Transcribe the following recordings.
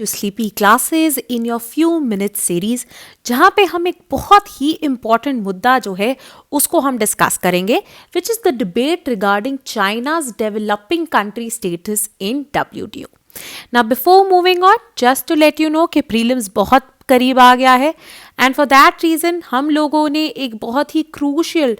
To sleepy classes in your few minutes series, जहाँ पे हम एक बहुत ही इम्पॉर्टेंट मुद्दा जो है उसको हम डिस्कस करेंगे, which is the debate regarding China's developing country status in WTO. Now before moving on, just to let you know कि प्रीलिम्स बहुत करीब आ गया है, एंड फॉर दैट रीजन हम लोगों ने एक बहुत ही क्रूशियल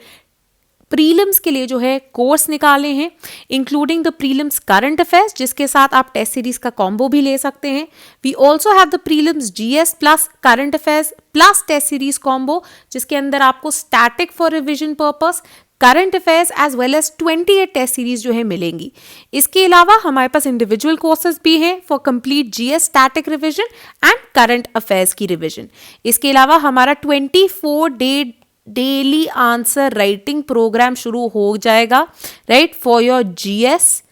प्रीलिम्स के लिए जो है कोर्स निकाले हैं, including the prelims current affairs, जिसके साथ आप टेस्ट सीरीज का कॉम्बो भी ले सकते हैं. We also have the prelims GS plus current affairs plus test series combo, जिसके अंदर आपको static for revision purpose, current affairs as well as 28 test series जो है मिलेंगी. इसके अलावा हमारे पास इंडिविजुअल कोर्सेज भी हैं for complete GS static revision and current affairs की रिविजन. इसके अलावा हमारा 24 day daily answer writing programme शुरू हो जाएगा, right, for your GS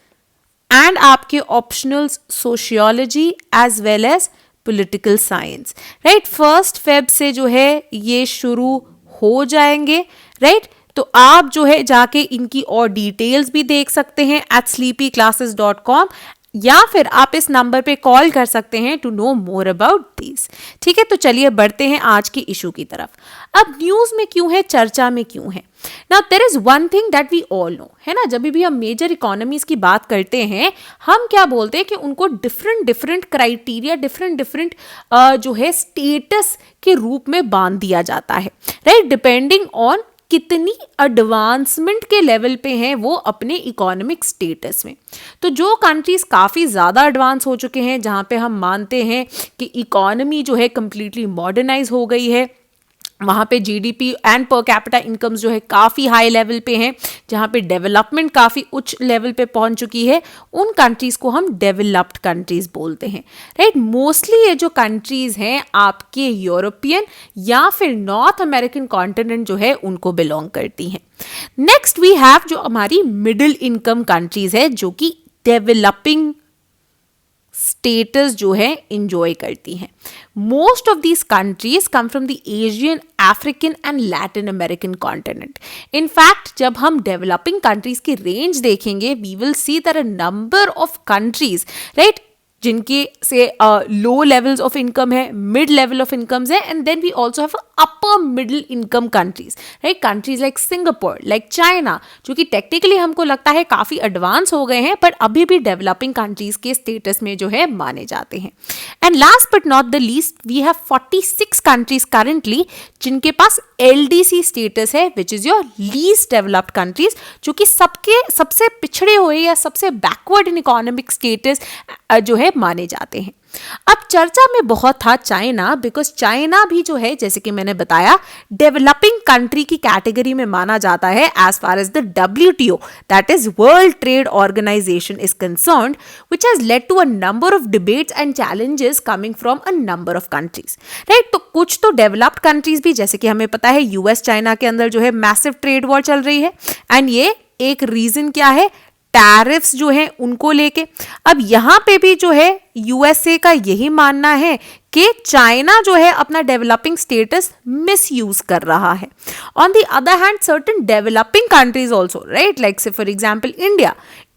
and आपके optionals sociology as well as political science, right. 1 Feb से जो है ये शुरू हो जाएंगे, राइट. तो आप जो है जाके इनकी और डिटेल्स भी देख सकते हैं at sleepyclasses.com, या फिर आप इस नंबर पे कॉल कर सकते हैं to know more about this. ठीक है, तो चलिए बढ़ते हैं आज की इशू की तरफ. अब न्यूज में क्यों है, चर्चा में क्यों है? Now there is one thing that we all know, है ना. जब भी हम मेजर इकोनॉमीज की बात करते हैं, हम क्या बोलते हैं कि उनको डिफरेंट क्राइटेरिया, डिफरेंट जो है स्टेटस के रूप में बांध दिया जाता है, राइट, डिपेंडिंग ऑन कितनी एडवांसमेंट के लेवल पे हैं वो अपने इकोनॉमिक स्टेटस में. तो जो कंट्रीज काफ़ी ज़्यादा एडवांस हो चुके हैं, जहाँ पे हम मानते हैं कि इकोनॉमी जो है कम्प्लीटली मॉडर्नाइज हो गई है, वहाँ पे GDP and per capita incomes जो है काफ़ी हाई लेवल पे हैं, जहाँ पे डेवलपमेंट काफ़ी उच्च लेवल पे पहुँच चुकी है, उन कंट्रीज़ को हम डेवलप्ड कंट्रीज़ बोलते हैं, राइट. मोस्टली ये जो कंट्रीज़ हैं आपके यूरोपियन या फिर नॉर्थ अमेरिकन कॉन्टिनेंट जो है उनको बिलोंग करती हैं. नेक्स्ट वी हैव जो हमारी मिडिल इनकम कंट्रीज़ है, जो कि डेवलपिंग स्टेटस जो है इंजॉय करती हैं. Most of these countries come from the Asian, African and Latin American continent. In fact जब हम डेवलपिंग कंट्रीज की रेंज देखेंगे, we will see that a number of countries, right, जिनके से लो लेवल्स ऑफ इनकम है, mid level of incomes है, and then we also have upper middle income countries, right. Countries like Singapore, like China, जो कि technically हमको लगता है काफ़ी एडवांस हो गए हैं, पर अभी भी डेवलपिंग कंट्रीज के स्टेटस में जो है माने जाते हैं. And last but not the least, we have 46 countries currently जिनके पास LDC स्टेटस है, which is your least developed countries, जो कि सबसे पिछड़े हुए या सबसे बैकवर्ड इन इकोनॉमिक स्टेटस जो है माने जाते हैं. अब चर्चा में बहुत था चाइना, बिकॉज चाइना भी जो है, जैसे कि मैंने बताया, डेवलपिंग कंट्री की कैटेगरी में माना जाता है as far as the WTO, that is world trade organisation, is concerned, which has led to a number of debates and challenges coming from a number of countries, right. तो कुछ तो developed countries भी, जैसे कि हमें पता है US China के अंदर जो है मैसिव ट्रेड वॉर चल रही है, एंड ये एक रीजन क्या है, टैरिफ्स जो है उनको लेके. अब यहाँ पे भी जो है USA का यही मानना है कि चाइना जो है अपना डेवलपिंग स्टेटस मिसयूज कर रहा है. On the other hand certain developing countries also, right, like से फॉर एग्जाम्पल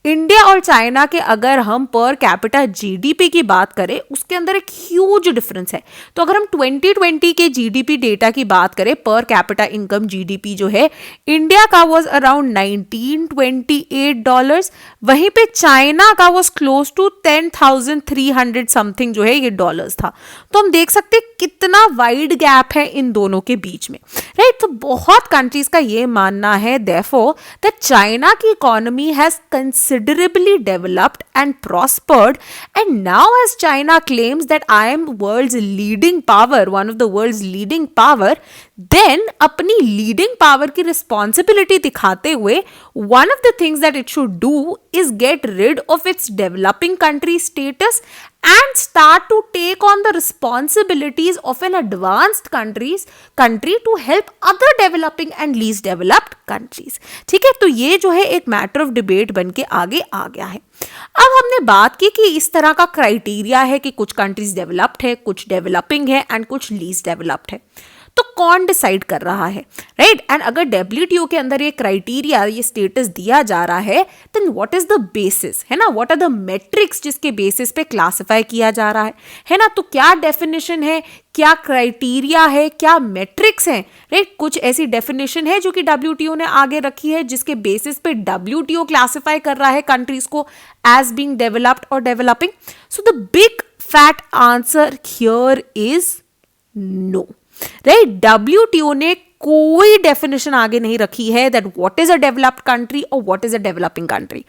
इंडिया और चाइना के अगर हम पर कैपिटा GDP की बात करें, उसके अंदर एक ह्यूज डिफरेंस है. तो अगर हम 2020 के GDP डेटा की बात करें, पर कैपिटा इनकम GDP जो है इंडिया का वाज अराउंड $1928, वहीं पे चाइना का वाज क्लोज टू 10,300 समथिंग जो है ये डॉलर्स था. तो हम देख सकते हैं कितना वाइड गैप है इन दोनों के बीच में, राइट. तो बहुत कंट्रीज का ये मानना है देयरफॉर दैट चाइना की economy has considerably developed and prospered, and now as China claims that I am world's leading power, one of the world's leading power, then अपनी leading power की responsibility दिखाते हुए one of the things that it should do is get rid of its developing country status and start to take on the responsibilities of an advanced country to help other developing and least developed countries. ठीक है, तो ये जो है एक matter of debate बन के आगे आ गया है. अब हमने बात की कि इस तरह का क्राइटेरिया है कि कुछ कंट्रीज डेवलप्ड है, कुछ डेवलपिंग है एंड कुछ लीस्ट डेवलप्ड है. तो कौन डिसाइड कर रहा है, राइट? एंड अगर WTO के अंदर ये क्राइटेरिया, ये स्टेटस दिया जा रहा है, then what is the basis, है ना? व्हाट आर द मेट्रिक्स जिसके बेसिस पे क्लासिफाई किया जा रहा है ना? तो क्या डेफिनेशन है, क्या क्राइटेरिया है, क्या मेट्रिक्स हैं, राइट? कुछ ऐसी डेफिनेशन है जो कि WTO ने आगे रखी है जिसके बेसिस पे WTO क्लासिफाई कर रहा है कंट्रीज को एज बीइंग डेवलप्ड और developing. So the big fat answer here is no, right? WTO ने कोई डेफिनेशन आगे नहीं रखी है that what is a developed country or what is a developing country.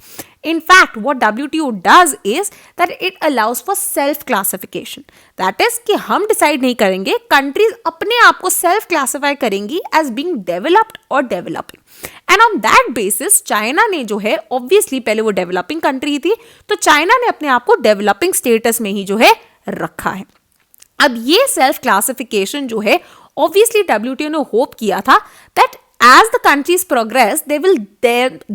In fact, what WTO does is that it allows for self classification. That is कि हम decide नहीं करेंगे, कंट्रीज अपने आप को सेल्फ क्लासिफाई करेंगी as being developed or developing. And on that basis, China ने जो है, ऑब्वियसली पहले वो डेवलपिंग कंट्री थी, तो चाइना ने अपने आप को डेवलपिंग स्टेटस में ही जो है रखा है. अब ये सेल्फ क्लासिफिकेशन जो है, ऑब्वियसली WTO ने होप किया था that as the countries progress, they will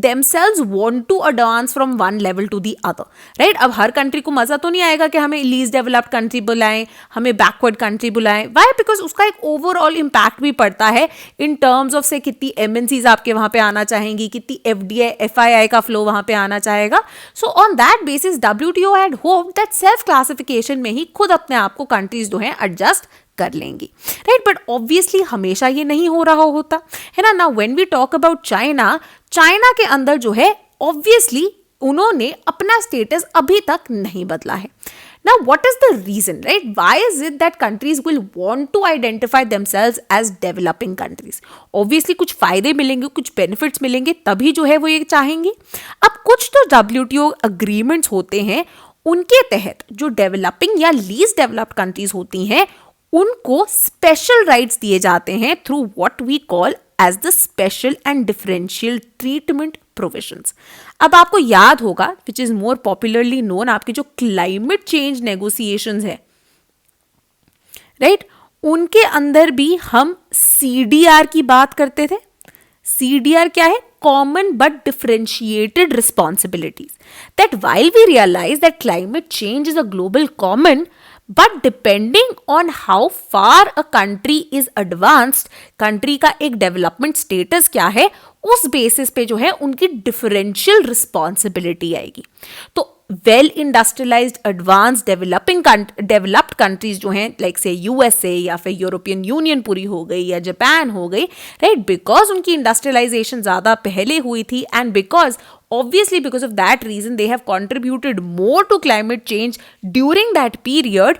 themselves want to advance from one level to the other, right? अब हर कंट्री को मजा तो नहीं आएगा कि हमें लीस्ट डेवलप्ड कंट्री बुलाएं, हमें बैकवर्ड कंट्री बुलाएं. वाई? बिकॉज उसका एक ओवरऑल इम्पैक्ट भी पड़ता है इन टर्म्स ऑफ से कितनी MNCs आपके वहां पे आना चाहेंगी, कितनी FDI FII का फ्लो वहां पे आना चाहेगा. So on that basis WTO had hope that self classification में ही खुद अपने आप को कंट्रीज जो है एडजस्ट कर लेंगी, राइट? बट ऑब्वियसली हमेशा ये नहीं हो रहा होता है ना. Now when we talk about China, China के अंदर जो है ऑब्वियसली उन्होंने अपना स्टेटस अभी तक नहीं बदला है. Now what is the reason, right? Why is it that countries will want to identify themselves as developing countries? Obviously कुछ फायदे मिलेंगे, कुछ बेनिफिट्स मिलेंगे, तभी जो है वो ये चाहेंगी. अब कुछ तो WTO अग्रीमेंट्स होते हैं, उनके तहत जो डेवलपिंग या लीस्ट डेवलप्ड कंट्रीज होती हैं उनको स्पेशल राइट्स दिए जाते हैं through what we call as the special and differential treatment provisions. अब आपको याद होगा, which is more popularly known, आपके जो क्लाइमेट चेंज नेगोशिएशंस है, राइट? उनके अंदर भी हम CDR की बात करते थे. CDR क्या है? Common but differentiated responsibilities. That while we realize that climate change is a global common, but depending on how far a country is advanced, country का एक development status क्या है, उस basis पे जो है उनकी differential responsibility आएगी. तो well industrialised advance developed countries जो हैं, लाइक से USA या फिर यूरोपियन यूनियन पूरी हो गई या जापान हो गई, राइट? बिकॉज उनकी इंडस्ट्रियलाइजेशन ज़्यादा पहले हुई थी and because obviously because of that reason they have contributed more to climate change during that period,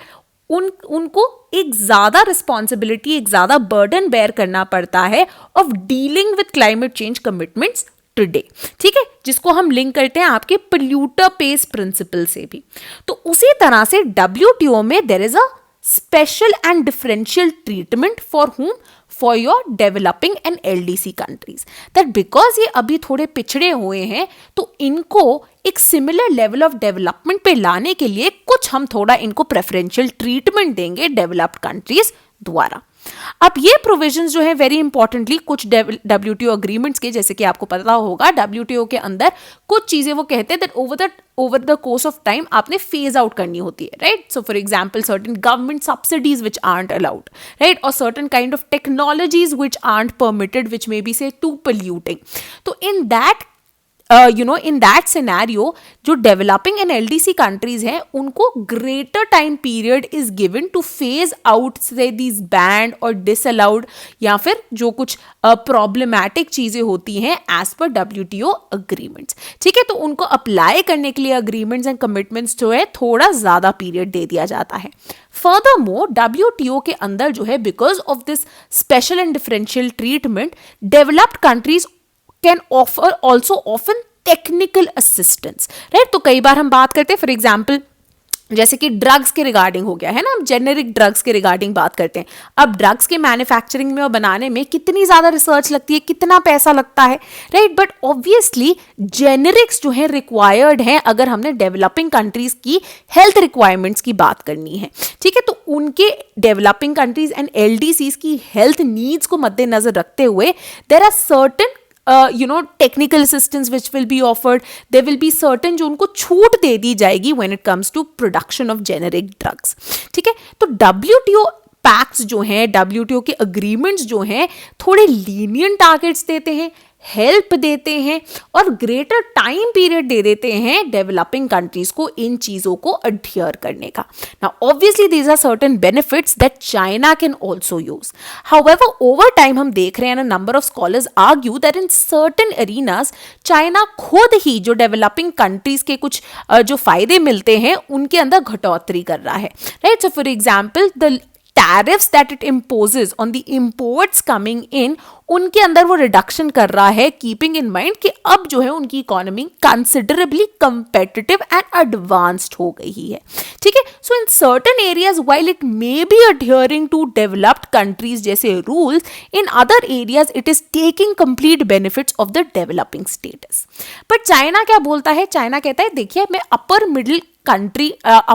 उनको एक ज़्यादा रिस्पॉन्सिबिलिटी, एक ज़्यादा बर्डन बेयर करना पड़ता है of dealing with climate change commitments today, ठीक है? जिसको हम लिंक करते हैं आपके पोल्यूटर पेस प्रिंसिपल से भी. तो उसी तरह से WTO में there is a special and differential treatment for whom? For your developing and LDC countries. That because ये अभी थोड़े पिछड़े हुए हैं, तो इनको एक सिमिलर लेवल ऑफ डेवलपमेंट पे लाने के लिए कुछ हम थोड़ा इनको प्रेफरेंशियल ट्रीटमेंट देंगे डेवलप्ड कंट्रीज द्वारा. अब ये प्रोविजंस जो है वेरी इंपॉर्टेंटली कुछ WTO अग्रीमेंट्स के, जैसे कि आपको पता होगा WTO के अंदर कुछ चीजें वो कहते हैं that over the course of time आपने फेज आउट करनी होती है, right? So for example certain government subsidies which aren't allowed, right? और certain kind of technologies which aren't permitted which may be said to polluting. तो in that in that scenario, जो developing and LDC countries हैं उनको greater time period is given to phase out say these banned और disallowed या फिर जो कुछ problematic चीजें होती हैं एज पर WTO अग्रीमेंट्स, ठीक है? तो उनको अप्लाई करने के लिए अग्रीमेंट्स एंड कमिटमेंट्स जो है थोड़ा ज्यादा पीरियड दे दिया जाता है. Furthermore, WTO के अंदर जो है because of this special and differential treatment, developed countries can offer also often technical assistance, right? तो कई बार हम बात करते हैं, फॉर एग्जाम्पल जैसे कि ड्रग्स के रिगार्डिंग हो गया है ना, हम जेनेरिक ड्रग्स के रिगार्डिंग बात करते हैं. अब ड्रग्स के मैन्युफैक्चरिंग में और बनाने में कितनी ज़्यादा रिसर्च लगती है, कितना पैसा लगता है, राइट? बट ऑब्वियसली जेनेरिक्स जो है रिक्वायर्ड हैं अगर हमने डेवलपिंग कंट्रीज की हेल्थ रिक्वायरमेंट्स की बात करनी है, ठीक है? तो उनके डेवलपिंग कंट्रीज एंड LDCs की हेल्थ नीड्स को मद्देनजर रखते हुए there are certain technical assistance which will be offered. There will be certain जो उनको छूट दे दी जाएगी when it comes to production of generic drugs, ठीक है? तो WTO पैक्ट्स जो हैं, WTO के अग्रीमेंट्स जो हैं, थोड़े लीनियंट टारगेट्स देते हैं, हेल्प देते हैं और ग्रेटर टाइम पीरियड दे देते हैं डेवलपिंग कंट्रीज को इन चीजों को अडहियर करने का. Now obviously these are certain benefits that China can also use. However over time हम देख रहे हैं, number of scholars argue that in certain arenas China खुद ही जो डेवलपिंग कंट्रीज के कुछ जो फायदे मिलते हैं उनके अंदर घटौतरी कर रहा है. Right, so for example the tariffs that it imposes on the imports coming in, उनके अंदर वो रिडक्शन कर रहा है, कीपिंग इन माइंड कि अब जो है उनकी economy considerably competitive and advanced हो गई है. ठीक है, so in certain areas while it may be adhering to developed countries जैसे rules, in other areas it is taking complete benefits of the developing status. But China क्या बोलता है? China कहता है देखिए मैं अपर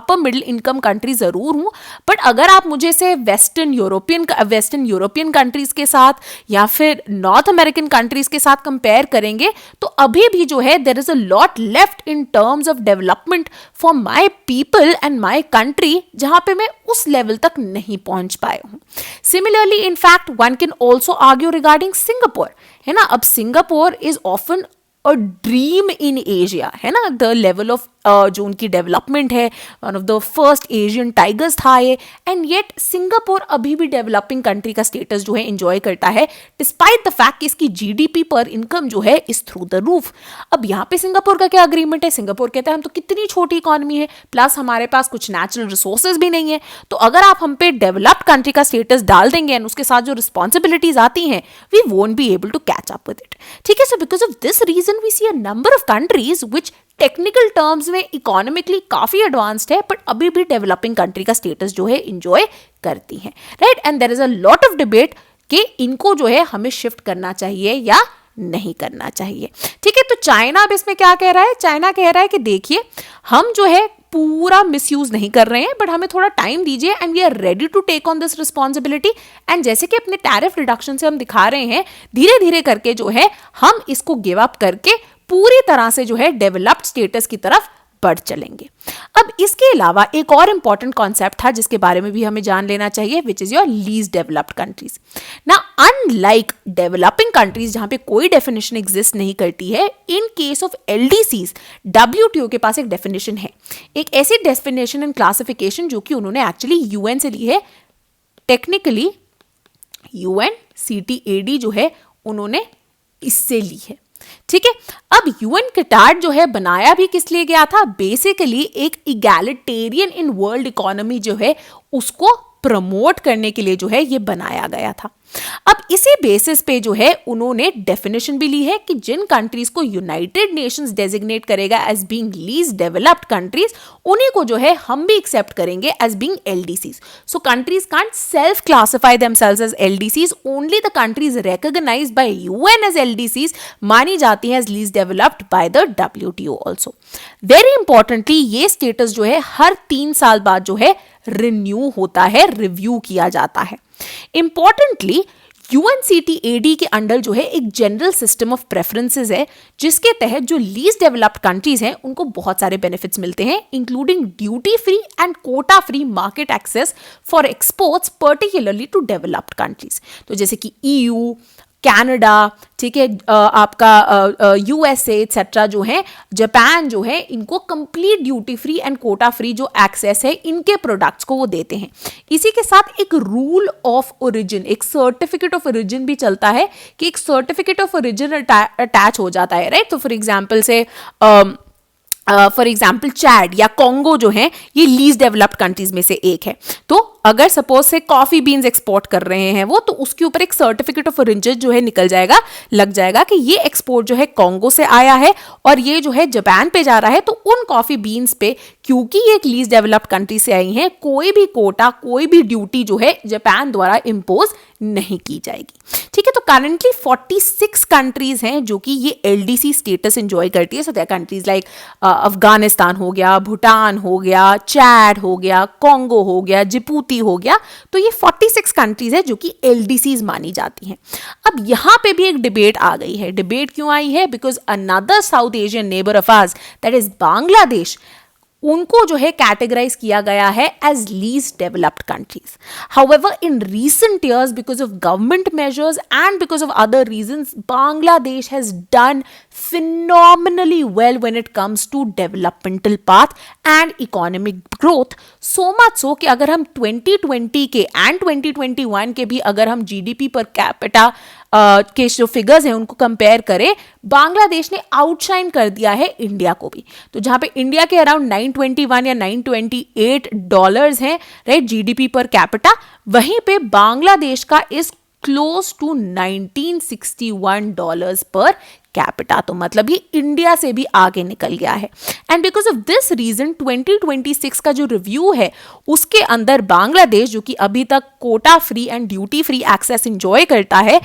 मिडिल इनकम कंट्री जरूर हूं, बट अगर आप मुझे से वेस्टर्न यूरोपियन कंट्रीज के साथ या फिर नॉर्थ अमेरिकन कंट्रीज के साथ कंपेयर करेंगे तो अभी भी जो है there is a lot left in terms of development for my people and my country, जहां पे मैं उस लेवल तक नहीं पहुंच पाया हूं. Similarly in fact one can also argue regarding Singapore, है ना. अब Singapore is often a dream in Asia, है ना. द लेवल ऑफ जो उनकी डेवलपमेंट है, one of the first Asian tigers था ये, एंड येट सिंगापुर अभी भी डेवलपिंग कंट्री का स्टेटस जो है एंजॉय करता है डिस्पाइट द फैक्ट कि इसकी जीडीपी पर इनकम जो है इज थ्रू द रूफ. अब यहाँ पे सिंगापुर का क्या अग्रीमेंट है? सिंगापुर कहता है हम तो कितनी छोटी इकोनॉमी है, प्लस हमारे पास कुछ नेचुरल रिसोर्सेज भी नहीं है, तो अगर आप हम पे डेवलप्ड कंट्री का स्टेटस डाल देंगे एंड उसके साथ जो रिस्पॉन्सिबिलिटीज आती हैं we won't be able to catch up with it. ठीक है, so because of this reason we see a number of countries which technical terms में इकोनॉमिकली काफी एडवांस्ड है बट अभी भी डेवलपिंग कंट्री का स्टेटस जो है एंजॉय करती हैं. Right, and there is a lot of debate कि इनको जो है हमें शिफ्ट करना चाहिए या नहीं करना चाहिए. ठीक है, तो चाइना अब इसमें क्या कह रहा है? चाइना कह रहा है कि देखिए हम जो है पूरा मिसयूज नहीं कर रहे हैं बट हमें थोड़ा टाइम दीजिए and we are ready to take on this responsibility. And जैसे कि अपने टैरिफ रिडक्शन से हम दिखा रहे हैं, धीरे धीरे करके जो है हम इसको गिव अप करके पूरी तरह से जो है डेवलप्ड स्टेटस की तरफ बढ़ चलेंगे. अब इसके अलावा एक और इंपॉर्टेंट कॉन्सेप्ट था जिसके बारे में भी हमें जान लेना चाहिए, विच is your least developed countries. ना अनलाइक डेवलपिंग कंट्रीज जहां पे कोई डेफिनेशन एग्जिस्ट नहीं करती है, इन केस ऑफ एलडीसीज WTO के पास एक डेफिनेशन है, एक ऐसी डेफिनेशन एंड क्लासिफिकेशन जो कि उन्होंने एक्चुअली यूएन से ली है. टेक्निकली UNCTAD जो है उन्होंने इससे ली है. ठीक है, अब यूएन कार्टा जो है बनाया भी किस लिए गया था? बेसिकली एक इगैलिटेरियन इन वर्ल्ड इकोनॉमी जो है उसको प्रमोट करने के लिए जो है ये बनाया गया था. अब इसी बेसिस पे जो है उन्होंने डेफिनेशन भी ली है कि जिन कंट्रीज को यूनाइटेड नेशंस डेजिग्नेट करेगा as being least developed countries, उन्हीं को जो है हम भी एक्सेप्ट करेंगे as being LDCs. So countries can't self classify themselves as LDCs, only the countries recognised by UN as LDCs मानी जाती है as least developed by the WTO also. Very importantly ये स्टेटस जो है हर 3 साल बाद जो है रिन्यू होता है, रिव्यू किया जाता है. इंपॉर्टेंटली UNCTAD के अंडर जो है एक जनरल सिस्टम ऑफ प्रेफरेंसेस है जिसके तहत जो लीस्ट डेवलप्ड कंट्रीज हैं उनको बहुत सारे बेनिफिट्स मिलते हैं, including duty free and quota free market access for exports particularly to developed countries. तो जैसे कि EU, कनाडा, ठीक है, आपका USA एक्सेट्रा जो है, जापान जो है, इनको complete duty free and quota free जो एक्सेस है इनके प्रोडक्ट्स को वो देते हैं. इसी के साथ एक रूल ऑफ ओरिजिन, एक सर्टिफिकेट ऑफ ओरिजिन भी चलता है कि एक सर्टिफिकेट ऑफ ओरिजिन अटैच हो जाता है. राइट, तो फॉर एग्जाम्पल चैड या कॉन्गो जो है ये लीस्ट डेवलप्ड कंट्रीज में से एक है. तो अगर सपोज से कॉफी बीन्स एक्सपोर्ट कर रहे हैं वो, तो उसके ऊपर एक सर्टिफिकेट ऑफ ओरिजिन जो है लग जाएगा कि ये एक्सपोर्ट जो है कॉन्गो से आया है और ये जो है जापान पे जा रहा है. तो उन कॉफी बीन्स पे क्योंकि ये एक लीस्ट डेवलप्ड कंट्री से आई हैं, कोई भी कोटा, कोई भी ड्यूटी जो है जापान द्वारा इम्पोज नहीं की जाएगी. ठीक है, तो करंटली 46 कंट्रीज हैं जो कि ये LDC स्टेटस एंजॉय करती है. So there countries like Afghanistan हो गया, भूटान हो गया, चैड हो गया, कॉन्गो हो गया, जिबूती हो गया. तो ये 46 कंट्रीज है जो कि LDCs मानी जाती हैं. अब यहां पे भी एक डिबेट आ गई है. डिबेट क्यों आई है? Because another South Asian neighbour of ours that is Bangladesh उनको जो है कैटेगराइज किया गया है as least developed countries. However in recent years because of government measures and because of other reasons Bangladesh has done phenomenally well when it comes to developmental path and economic growth. So much so कि अगर हम 2020 के and 2021 के भी अगर हम GDP per capita के जो फिगर्स हैं उनको कंपेयर करें, बांग्लादेश ने आउटशाइन कर दिया है इंडिया को भी. तो जहां पे इंडिया के अराउंड 921 या 928 डॉलर्स हैं राइट जीडीपी पर कैपिटा, वहीं पे बांग्लादेश का is close to 1961 dollars per capita. तो मतलब ये इंडिया से भी आगे निकल गया है. And because of this reason 2026 का जो रिव्यू है उसके अंदर बांग्लादेश जो कि अभी तक quota free and duty free access enjoy करता है,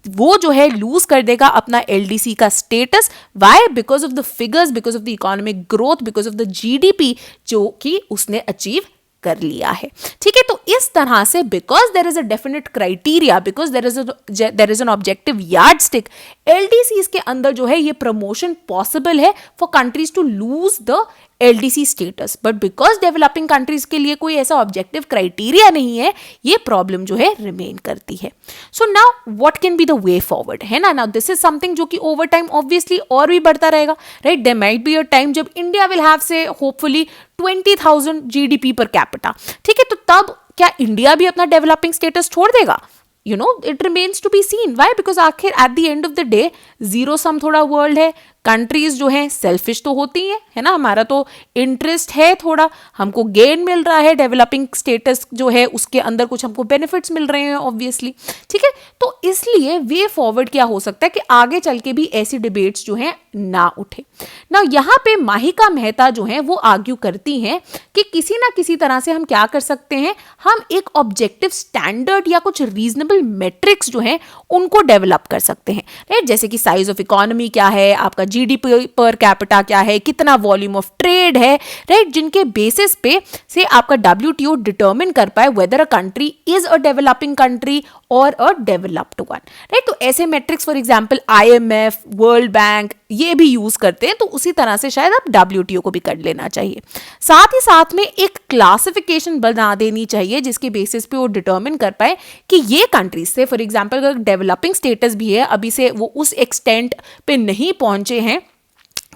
वो जो है लूज कर देगा अपना एलडीसी का status. Why? Because of the figures, because of the economic growth, because of the GDP जो कि उसने अचीव कर लिया है. ठीक है, तो इस तरह से because there is a definite criteria, because there is an objective yardstick, LDC के अंदर जो है ये प्रमोशन पॉसिबल है for countries to lose the LDC status. But because developing countries के लिए कोई ऐसा ऑब्जेक्टिव क्राइटेरिया नहीं है, ये प्रॉब्लम जो है रिमेन करती है. So now what can be the way forward, है ना. नाउ दिस इज समथिंग जो कि ओवर टाइम ऑब्वियसली और भी बढ़ता रहेगा right. There might be a time जब India will have say hopefully 20,000 GDP per capita. ठीक है, तो तब क्या इंडिया भी अपना डेवलपिंग स्टेटस छोड़ देगा? You know, it remains to be seen. Why? Because आखिर at the end of the day zero sum थोड़ा वर्ल्ड है. कंट्रीज जो है सेल्फिश तो होती हैं, है ना. हमारा तो इंटरेस्ट है थोड़ा, हमको गेन मिल रहा है, डेवलपिंग स्टेटस जो है उसके अंदर कुछ हमको बेनिफिट्स मिल रहे हैं ऑब्वियसली. ठीक है, तो इसलिए वे फॉरवर्ड क्या हो सकता है कि आगे चल के भी ऐसी डिबेट्स जो हैं ना उठे. ना यहाँ पे माहिका मेहता जो है वो आर्ग्यू करती हैं कि किसी ना किसी तरह से हम क्या कर सकते हैं, हम एक ऑब्जेक्टिव स्टैंडर्ड या कुछ रीजनेबल मेट्रिक्स जो हैं उनको डेवलप कर सकते हैं राइट. जैसे कि साइज ऑफ इकोनॉमी क्या है, आपका जीडीपी पर कैपिटा क्या है, कितना वॉल्यूम ऑफ ट्रेड है राइट, जिनके बेसिस पे से आपका WTO डिटरमिन कर पाए weather a country is a developing country और अ डेवलप्ड वन राइट. तो ऐसे matrix for example IMF, world bank ये भी यूज करते हैं. तो उसी तरह से शायद आप WTO को भी कर लेना चाहिए. साथ ही साथ में एक क्लासिफिकेशन बना देनी चाहिए जिसके बेसिस पे वो डिटरमिन कर पाए कि ये कंट्रीज से फॉर एग्जांपल अगर डेवलपिंग स्टेटस भी है, अभी से वो उस एक्सटेंट पे नहीं पहुंचे हैं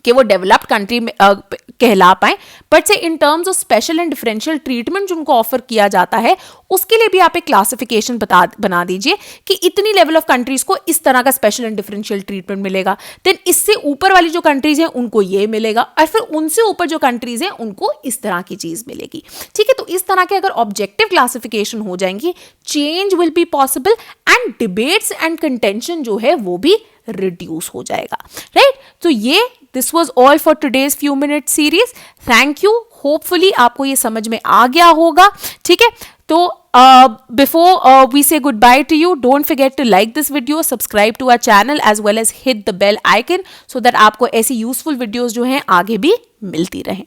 कि वो डेवलप्ड कंट्री में कहला पाए, बट से इन terms of special and differential treatment जो उनको ऑफर किया जाता है उसके लिए भी आप एक क्लासिफिकेशन बना दीजिए कि इतनी लेवल ऑफ कंट्रीज को इस तरह का स्पेशल एंड डिफरेंशियल ट्रीटमेंट मिलेगा, देन इससे ऊपर वाली जो कंट्रीज हैं उनको ये मिलेगा, और फिर उनसे ऊपर जो कंट्रीज हैं उनको इस तरह की चीज मिलेगी. ठीक है, तो इस तरह के अगर ऑब्जेक्टिव क्लासिफिकेशन हो जाएंगी, change will be possible and debates and contention जो है वो भी रिड्यूस हो जाएगा राइट. तो ये this was all for today's few minute series. Thank you. Hopefully आपको ये समझ में आ गया होगा. ठीक है, तो before we say goodbye to you, don't forget to like this video, subscribe to our channel as well as hit the bell icon so that आपको ऐसी useful videos जो हैं आगे भी मिलती रहें.